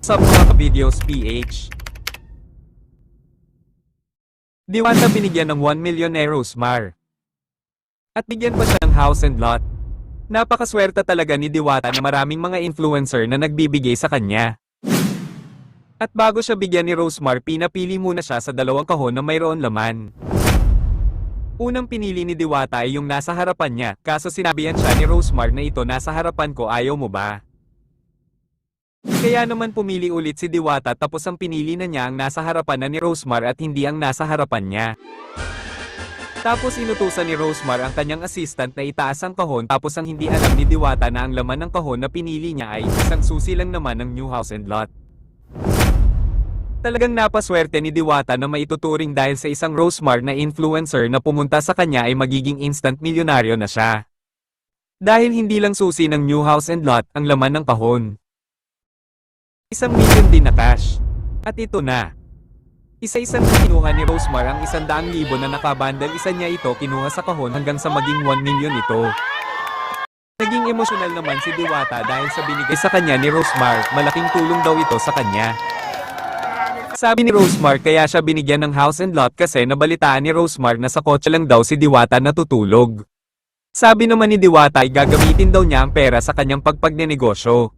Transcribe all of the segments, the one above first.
What's up mga ka-videos PH? Diwata binigyan ng 1 million ni Rosemar. At bigyan pa siya ng house and lot. Napakaswerte talaga ni Diwata na maraming mga influencer na nagbibigay sa kanya. At bago siya bigyan ni Rosemar, pinapili muna siya sa dalawang kahon na mayroon laman. Unang pinili ni Diwata ay yung nasa harapan niya, kaso sinabihan siya ni Rosemar na ito nasa harapan ko, ayaw mo ba? Kaya naman pumili ulit si Diwata tapos ang pinili na niya ang nasa harapan na ni Rosemar at hindi ang nasa harapan niya. Tapos inutusan ni Rosemar ang kanyang assistant na itaas ang kahon tapos ang hindi alam ni Diwata na ang laman ng kahon na pinili niya ay isang susi lang naman ng new house and lot. Talagang napaswerte ni Diwata na maituturing dahil sa isang Rosemar na influencer na pumunta sa kanya ay magiging instant milyonaryo na siya. Dahil hindi lang susi ng new house and lot ang laman ng kahon. 1 million din na cash. At ito na. Isa-isa na kinuha ni Rosemar ang 100,000 na nakabandal, isa niya ito kinuha sa kahon hanggang sa maging 1 million ito. Naging emosyonal naman si Diwata dahil sa binigay sa kanya ni Rosemar, malaking tulong daw ito sa kanya. Sabi ni Rosemar kaya siya binigyan ng house and lot kasi nabalitaan ni Rosemar na sa kotse lang daw si Diwata natutulog. Sabi naman ni Diwata ay gagamitin daw niya ang pera sa kanyang pagpagnenegosyo.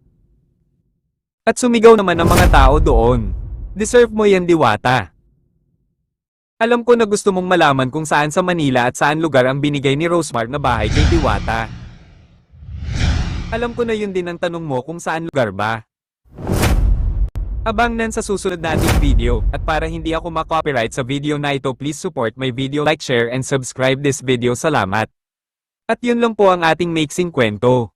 At sumigaw naman ang mga tao doon. Deserve mo yan, Diwata. Alam ko na gusto mong malaman kung saan sa Manila at saan lugar ang binigay ni Rosemar na bahay kay Diwata. Alam ko na yun din ang tanong mo kung saan lugar ba. Abangan sa susunod nating video, at para hindi ako ma-copyright sa video na ito, please support my video, like, share and subscribe this video. Salamat. At yun lang po ang ating maiksing kwento.